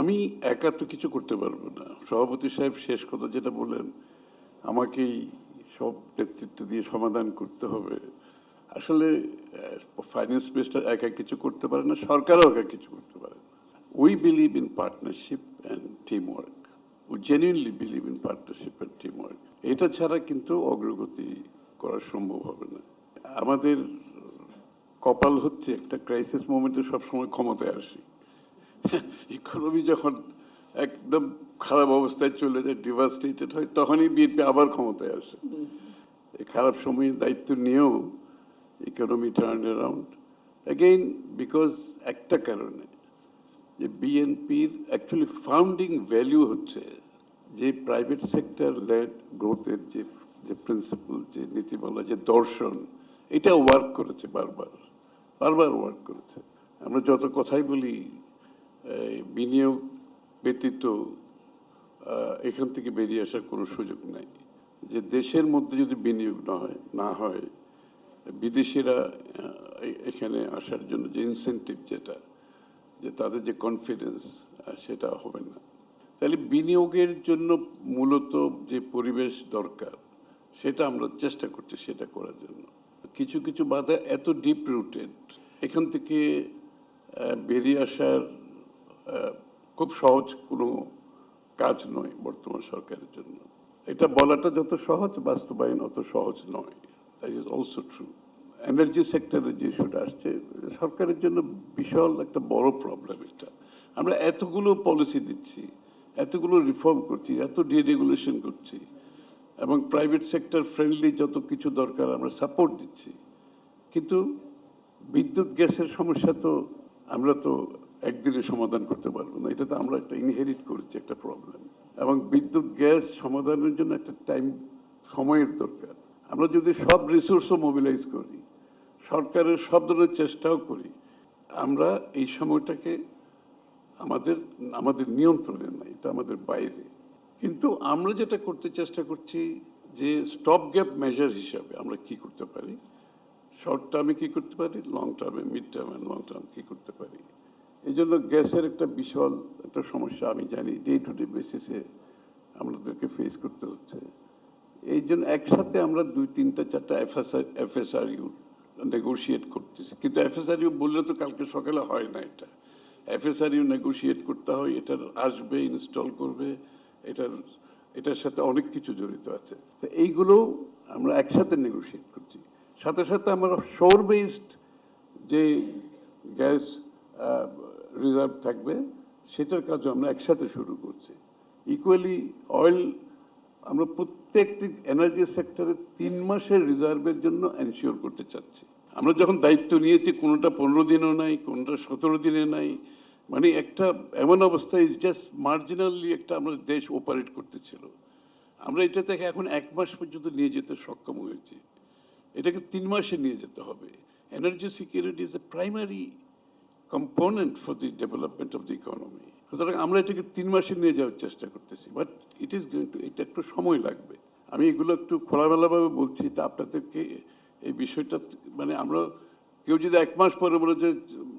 আমি একা তো কিছু করতে পারবো না। সভাপতি সাহেব শেষ কথা যেটা বললেন, আমাকেই সব নেতৃত্ব দিয়ে সমাধান করতে হবে। আসলে ফাইন্যান্স মিনিস্টার একা কিছু করতে পারে না, সরকারও একা কিছু করতে পারে না। We believe in partnership and team work. We genuinely believe in partnership and team work. এটা ছাড়া কিন্তু অগ্রগতি করা সম্ভব হবে না। আমাদের কপাল হচ্ছে একটা ক্রাইসিস মোমেন্টে সবসময় ক্ষমতায় আসি। ইকোনমি যখন একদম খারাপ অবস্থায় চলে যায়, ডিভাস্টেটেড হয়, তখনই বিএনপি আবার ক্ষমতায় আসে। এই খারাপ সময়ে দায়িত্ব নিয়েও economy turn around again, because একটা কারণে, যে বিএনপির অ্যাকচুয়ালি ফাউন্ডিং ভ্যালু হচ্ছে যে প্রাইভেট সেক্টর লেড গ্রোথের যে যে প্রিন্সিপাল, যে নীতিমালা, যে দর্শন, এটা ওয়ার্ক করেছে বারবার বারবার ওয়ার্ক করেছে। আমরা যত কথাই বলি বিনিয়োগ ব্যতীত এখান থেকে বেরিয়ে আসার কোনো সুযোগ নাই। যে দেশের মধ্যে যদি বিনিয়োগ না হয় বিদেশিরা এখানে আসার জন্য যে ইনসেন্টিভ, যেটা যে তাদের যে কনফিডেন্স, সেটা হবে না। তাহলে বিনিয়োগের জন্য মূলত যে পরিবেশ দরকার, সেটা আমরা চেষ্টা করছি সেটা করার জন্য। কিছু কিছু বাধা এত ডিপ রুটেড, এখান থেকে বেরিয়ে আসার খুব সহজ কোনো কাজ নয় বর্তমান সরকারের জন্য। এটা বলাটা যত সহজ, বাস্তবায়ন অত সহজ নয়। That is also true. Energy সেক্টরের যে ইস্যুটা আসছে, সরকারের জন্য বিশাল একটা বড় প্রবলেম এটা। আমরা এতগুলো পলিসি দিচ্ছি, এতগুলো রিফর্ম করছি, এত ডিরেগুলেশন করছি, এবং প্রাইভেট সেক্টর ফ্রেন্ডলি যত কিছু দরকার আমরা সাপোর্ট দিচ্ছি, কিন্তু বিদ্যুৎ গ্যাসের সমস্যা তো আমরা তো একদিনে সমাধান করতে পারবো না। এটা তো আমরা একটা ইনহেরিট করেছি একটা প্রবলেম, এবং বিদ্যুৎ গ্যাস সমাধানের জন্য একটা সময়ের দরকার। আমরা যদি সব রিসোর্সও মোবিলাইজ করি, সরকারের সব ধরনের চেষ্টাও করি, আমরা এই সময়টাকে আমাদের নিয়ন্ত্রণে নাই, এটা আমাদের বাইরে। কিন্তু আমরা যেটা করতে চেষ্টা করছি, যে স্টপ গ্যাপ মেজার হিসাবে আমরা কি করতে পারি, শর্ট টার্মে কী করতে পারি, লং টার্মে, mid term and long term কী করতে পারি। এই জন্য গ্যাসের একটা বিশাল একটা সমস্যা আমি জানি, ডে টু ডে বেসিসে আমাদেরকে ফেস করতে হচ্ছে। এই জন্য একসাথে আমরা 2-3-4টা এফএসআরইউ নেগোশিয়েট করতেছি। কিন্তু এফএসআরইউ বললে তো কালকে সকালে হয় না। এফএসআরইউ নেগোশিয়েট করতে হয়, এটার আসবে, ইনস্টল করবে, এটার সাথে অনেক কিছু জড়িত আছে। তো এইগুলো আমরা একসাথে নেগোশিয়েট করছি। সাথে সাথে আমরা শোর বেসড যে গ্যাস রিজার্ভ থাকবে, সেটার কাজও আমরা একসাথে শুরু করছি। ইকুয়ালি অয়েল আমরা প্রত্যেকটি এনার্জি সেক্টরে 3 মাসের রিজার্ভের জন্য এনশিওর করতে চাচ্ছি। আমরা যখন দায়িত্ব নিয়েছি, কোনোটা 15 দিনও নাই, কোনোটা 17 দিনে নাই, মানে একটা এমন অবস্থায় জাস্ট মার্জিনালি একটা আমরা দেশ অপারেট করতেছিল। আমরা এটা থেকে এখন 1 মাস পর্যন্ত নিয়ে যেতে সক্ষম হয়েছি। এটাকে 3 মাসে নিয়ে যেতে হবে। Energy security is a primary component for the development of the economy. সুতরাং আমরা এটাকে 3 মাসে নিয়ে যাওয়ার চেষ্টা করতেছি, but it is going to, এটা একটু সময় লাগবে। আমি এগুলো একটু খোলামেলাভাবে বলছি, তা আপনাদেরকে এই বিষয়টা, মানে আমরা কেউ যদি 1 মাস পরে বলে যে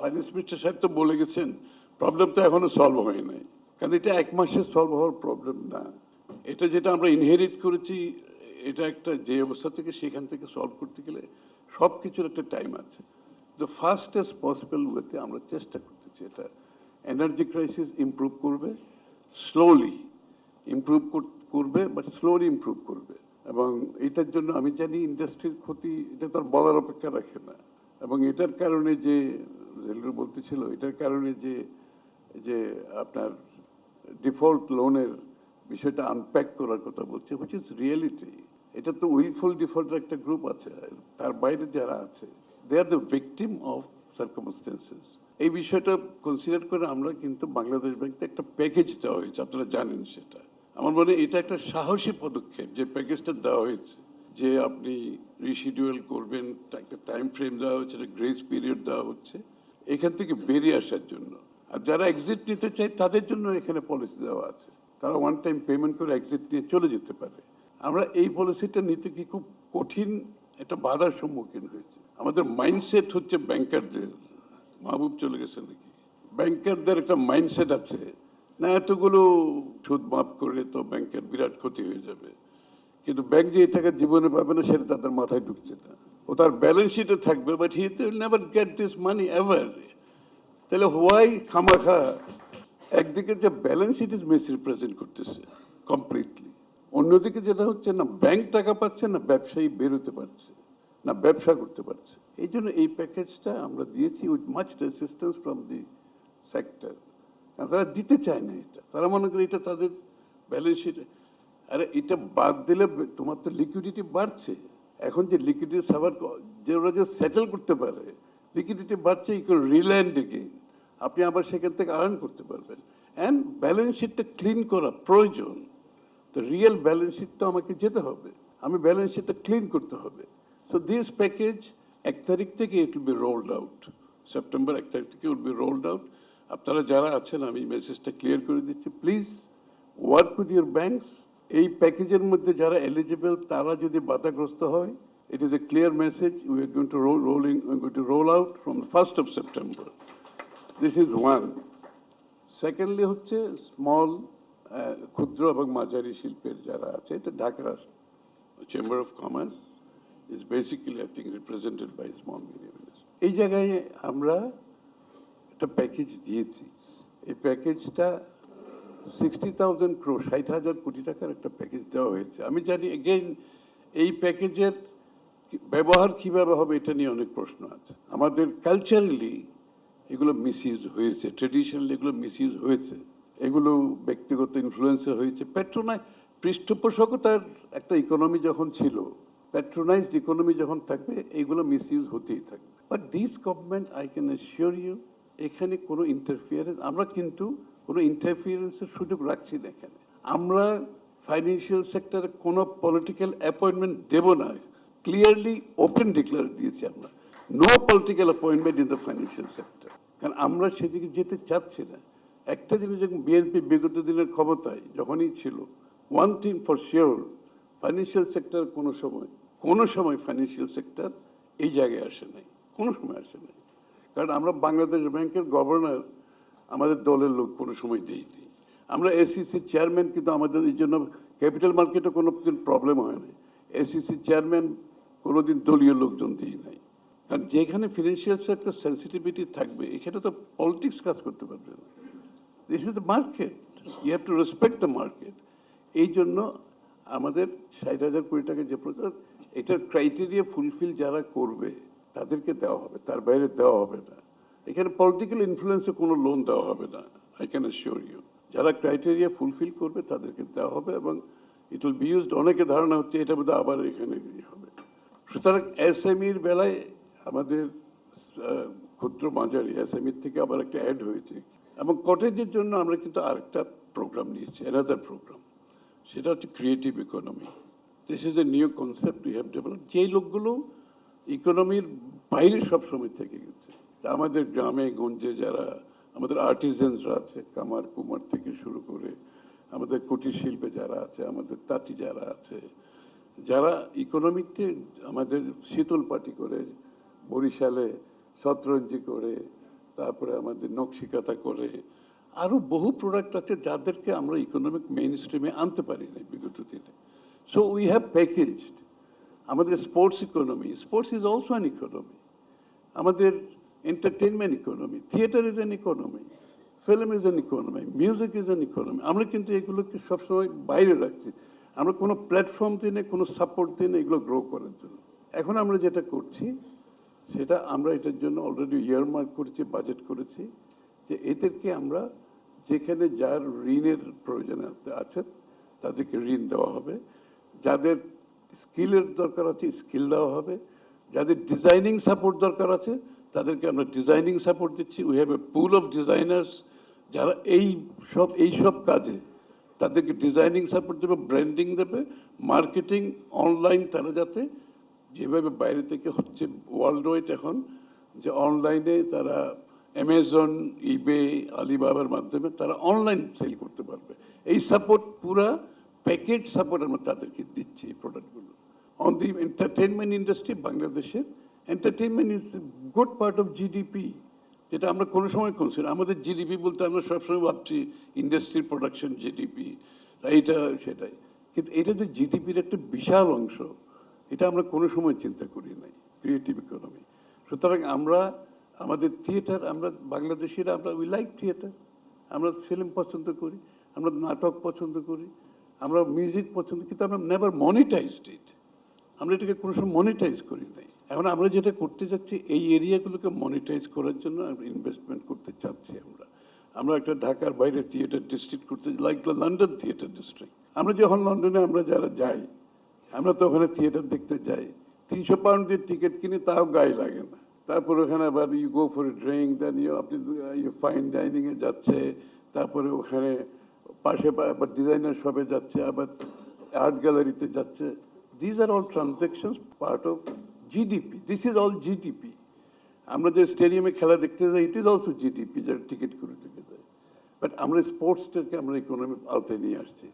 ফাইন্যান্স মিনিস্টার সাহেব তো বলে গেছেন, প্রবলেম তো এখনো সলভ হয় নাই, কারণ এটা 1 মাসে সলভ হওয়ার প্রবলেম না। এটা যেটা আমরা ইনহেরিট করেছি, এটা একটা যে অবস্থা থেকে সেখান থেকে সলভ করতে গেলে সব কিছুর একটা টাইম আছে। দ্য ফাস্টেস্ট পসিবল ওয়েতে আমরা চেষ্টা করতেছি। এটা এনার্জি ক্রাইসিস ইমপ্রুভ করবে, স্লোলি ইমপ্রুভ করবে, বাট স্লোলি ইমপ্রুভ করবে। এবং এটার জন্য আমি জানি ইন্ডাস্ট্রির ক্ষতি, এটা তো আর বলার অপেক্ষা রাখে না। এবং এটার কারণে যে বলতেছিল, এটার কারণে যে আপনার ডিফল্ট লোনের বিষয়টা আনপ্যাক করার কথা বলছে, হুইচ ইজ রিয়েলিটি। এটা তো উইলফুল ডিফল্টের একটা গ্রুপ আছে, তার বাইরে যারা আছে, they are the victim of circumstances. এই বিষয়টা কনসিডার করে আমরা কিন্তু বাংলাদেশ ব্যাংককে একটা প্যাকেজ দেওয়া হয়েছে, আপনারা জানেন সেটা। আমার মনে হয় এটা একটা সাহসী পদক্ষেপ, যে প্যাকেজটা দেওয়া হয়েছে, যে আপনি রিশিডিউল করবেন, একটা টাইম ফ্রেম দেওয়া হচ্ছে, একটা গ্রেস পিরিয়ড দেওয়া হচ্ছে এখান থেকে বেরিয়ে আসার জন্য। আর যারা এক্সিট নিতে চায় তাদের জন্য এখানে পলিসি দেওয়া আছে, তারা ওয়ান টাইম পেমেন্ট করে এক্সিট নিয়ে চলে যেতে পারে। আমরা এই পলিসিটা নিতে কি খুব কঠিন একটা বাধার সম্মুখীন হয়েছে। আমাদের মাইন্ডসেট হচ্ছে ব্যাংকারদের, মাহবুব চলে গেছে নাকি, ব্যাংকারদের একটা মাইন্ডসেট আছে না এতগুলো সুদ মাফ করে তো ব্যাংকের বিরাট ক্ষতি হয়ে যাবে, কিন্তু ব্যাংক যে এই টাকা জীবনে পাবে না সেটা তাদের মাথায় ঢুকছে না। ও তার ব্যালেন্স শিটে থাকবে, but he will never get this money ever. তাহলে হোয়াই খামাখা একদিকে যে ব্যালেন্স শিট ইজ মিসরিপ্রেজেন্ট করতেছে কমপ্লিটলি, অন্যদিকে যেটা হচ্ছে না ব্যাংক টাকা পাচ্ছে না ব্যবসায়ী বেরোতে পারছে না, ব্যবসা করতে পারছে। এই জন্য এই প্যাকেজটা আমরা দিয়েছি with much resistance from the sector. তারা দিতে চায় না এটা, তারা মনে করে এটা তাদের ব্যালেন্স শিটে। আরে এটা বাদ দিলে তোমার তো লিকুইডিটি বাড়ছে। এখন যে লিকুইডিটি সাভার যে ওরা যে সেটেল করতে পারে, লিকুইডিটি বাড়ছে, ইউ ক্যান রিল্যান্ড এগেইন, আপনি আবার সেখান থেকে আর্ন করতে পারবেন। অ্যান্ড ব্যালেন্স শিটটা ক্লিন করা প্রয়োজন। তো রিয়েল ব্যালেন্স শিট তো আমাকে যেতে হবে, আমি ব্যালেন্স শিটটা ক্লিন করতে হবে। সো দিস প্যাকেজ 1 তারিখ থেকে it will be rolled out, September 1 তারিখ থেকে উইল বি রোলড আউট। আপনারা যারা আছেন আমি মেসেজটা ক্লিয়ার করে দিচ্ছি, please work with your banks. এই প্যাকেজের মধ্যে যারা এলিজিবল তারা যদি বাধাগ্রস্ত হয়, it is a clear message, we are going to roll out from the 1st of September. This is one. Secondly হচ্ছে স্মল ক্ষুদ্র এবং মাঝারি শিল্পের যারা আছে, এটা Dhaka chamber of commerce is basically I think represented by small medium industry. এই জায়গায় আমরা একটা প্যাকেজ দিয়েছি। এই প্যাকেজটা 60,000 crore 60,000 কোটি টাকার একটা প্যাকেজ দেওয়া হয়েছে। আমি জানি এগেইন এই প্যাকেজের ব্যবহার কিভাবে হবে এটা নিয়ে অনেক প্রশ্ন আছে। আমাদের কালচারালি এগুলো মিসইউজ হয়েছে, ট্রেডিশনালি এগুলো মিসইউজ হয়েছে, এগুলো ব্যক্তিগত ইনফ্লুয়েন্সে হয়েছে। পৃষ্ঠপোষকতার একটা ইকোনমি যখন ছিল, প্যাট্রোনাইজড ইকোনমি যখন থাকবে, এইগুলো মিসইউজ হতেই থাকবে। But this government I can assure you এখানে কোনো ইন্টারফিয়ারেন্স, আমরা কিন্তু কোনো ইন্টারফিয়ারেন্সের সুযোগ রাখছি না এখানে। আমরা ফাইন্যান্সিয়াল সেক্টরে কোনো পলিটিক্যাল অ্যাপয়েন্টমেন্ট দেব না, ক্লিয়ারলি ওপেন ডিক্লেয়ার দিয়েছি আমরা, no political appointment in the financial sector. কারণ আমরা সেদিকে যেতে চাচ্ছি না। একটা জিনিস যখন বিএনপি বিগত দিনের ক্ষমতায় যখনই ছিল, one thing for sure, financial sector কোনো সময় ফাইন্যান্সিয়াল সেক্টর এই জায়গায় আসে নাই, কোনো সময় আসে নাই। কারণ আমরা বাংলাদেশ ব্যাংকের গভর্নর আমাদের দলের লোক কোনো সময় দিইনি। আমরা এসিসি চেয়ারম্যান, কিন্তু আমাদের এই জন্য ক্যাপিটাল মার্কেটে কোনো দিন প্রবলেম হয় নাই। এসিসি চেয়ারম্যান কোনোদিন দলীয় লোকজন দিই নাই। কারণ যেখানে ফিনান্সিয়াল সেক্টর সেন্সিটিভিটি থাকবে, এখানে তো পলিটিক্স কাজ করতে পারবে না। This is the market, you have to respect the market. এই জন্য আমাদের 60,000 কোটি টাকা যে প্রচার, এটার ক্রাইটেরিয়া ফুলফিল যারা করবে তাদেরকে দেওয়া হবে, তার বাইরে দেওয়া হবে না। এখানে পলিটিক্যাল ইনফ্লুয়েন্সে কোনো লোন দেওয়া হবে না, আই ক্যান অ্যাসিওর ইউ। যারা ক্রাইটেরিয়া ফুলফিল করবে তাদেরকে দেওয়া হবে, এবং ইট উইল বি ইউজড। অনেকে ধারণা হচ্ছে এটা বোধহয় আবার এখানে হবে। সুতরাং এসএমইর বেলায় আমাদের ক্ষুদ্র মাঝারি এসএমইর থেকে আবার একটা অ্যাড হয়েছে, এবং কটেজের জন্য আমরা কিন্তু আরেকটা প্রোগ্রাম নিয়েছি, অ্যানাদার প্রোগ্রাম। সেটা হচ্ছে creative economy. This is a new concept we have develop. যেই লোকগুলো ইকোনমির বাইরে সবসময় থেকে গেছে, আমাদের গ্রামে গঞ্জে যারা আমাদের আর্টিজেন্সরা আছে, কামার কুমার থেকে শুরু করে আমাদের কুটির শিল্পে যারা আছে, আমাদের তাঁতি যারা আছে, যারা ইকোনমিতে আমাদের শীতল পাটি করে, বরিশালে শতরঞ্জি করে, তারপরে আমাদের নকশিকাতা করে, আরও বহু প্রোডাক্ট আছে যাদেরকে আমরা ইকোনমিক মেইন স্ট্রিমে আনতে পারি না বিগত দিনে। সো উই হ্যাভ প্যাকেজড আমাদের sports economy. Sports is also an economy. আমাদের entertainment economy, theatre is an economy, film is an economy, music is an economy. আমরা কিন্তু এগুলোকে সবসময় বাইরে রাখছি, আমরা কোনো প্ল্যাটফর্ম দিই না, কোনো সাপোর্ট দিই না এগুলো গ্রো করার জন্য। এখন আমরা যেটা করছি সেটা আমরা এটার জন্য অলরেডি ইয়ারমার্ক করেছি, বাজেট করেছি, যে এদেরকে আমরা যেখানে যার ঋণের প্রয়োজন আছে তাদেরকে ঋণ দেওয়া হবে, যাদের স্কিলের দরকার আছে স্কিল দেওয়া হবে, যাদের ডিজাইনিং সাপোর্ট দরকার আছে তাদেরকে আমরা ডিজাইনিং সাপোর্ট দিচ্ছি। We have a pool of designers যারা এই সব কাজে, তাদেরকে ডিজাইনিং সাপোর্ট দেবে, ব্র্যান্ডিং দেবে, মার্কেটিং, অনলাইন, তারা যাতে যেভাবে বাইরে থেকে হচ্ছে ওয়ার্ল্ড ওয়াইড এখন, যে অনলাইনে তারা অ্যামাজন, ইবে, আলিবাবার মাধ্যমে তারা অনলাইন সেল করতে পারবে। এই সাপোর্ট পুরা প্যাকেজ সাপোর্ট আমরা তাদেরকে দিচ্ছি এই প্রোডাক্টগুলো। অন দি এন্টারটেনমেন্ট ইন্ডাস্ট্রি, বাংলাদেশের entertainment is good part of GDP. যেটা আমরা কোনো সময় কনসিডার, আমাদের জিডিপি বলতে আমরা সবসময় ভাবছি ইন্ডাস্ট্রিয়াল প্রোডাকশন জিডিপি, এইটা সেটাই, কিন্তু এটা যে জিডিপির একটা বিশাল অংশ, এটা আমরা কোনো সময় চিন্তা করি নাই, ক্রিয়েটিভ ইকোনমি। সুতরাং আমরা আমাদের থিয়েটার, আমরা বাংলাদেশিরা আমরা উই লাইক থিয়েটার, আমরা ফিল্ম পছন্দ করি, আমরা নাটক পছন্দ করি, আমরা মিউজিক পছন্দ, কিন্তু আমরা নেভার মনিটাইজড ইট, আমরা এটাকে কোনো সময় মনিটাইজ করি নাই। এখন আমরা যেটা করতে যাচ্ছি এই এরিয়াগুলোকে মনিটাইজ করার জন্য ইনভেস্টমেন্ট করতে চাচ্ছি। আমরা একটা ঢাকার বাইরে থিয়েটার ডিস্ট্রিক্ট করতে, লাইক লন্ডন থিয়েটার ডিস্ট্রিক্ট। আমরা যখন লন্ডনে আমরা যারা যাই, আমরা তো ওখানে থিয়েটার দেখতে যাই, 300 পাউন্ড দিয়ে টিকিট কিনে, তাও গায়ে লাগে না। তারপর ওখানে আবার you go for a drink, then আপনি ফাইন ডাইনিংয়ে যাচ্ছে, তারপরে ওখানে পাশে আবার ডিজাইনার শপে যাচ্ছে, আবার আর্ট গ্যালারিতে যাচ্ছে। These are all transactions part of GDP. This is all GDP. আমরা যে স্টেডিয়ামে খেলা দেখতে যাই, ইট ইজ অলসো জিডিপি, যারা টিকিট করে থেকে যায়। বাট আমরা স্পোর্টসটাকে আমরা ইকোনমির আওতায় নিয়ে আসছি।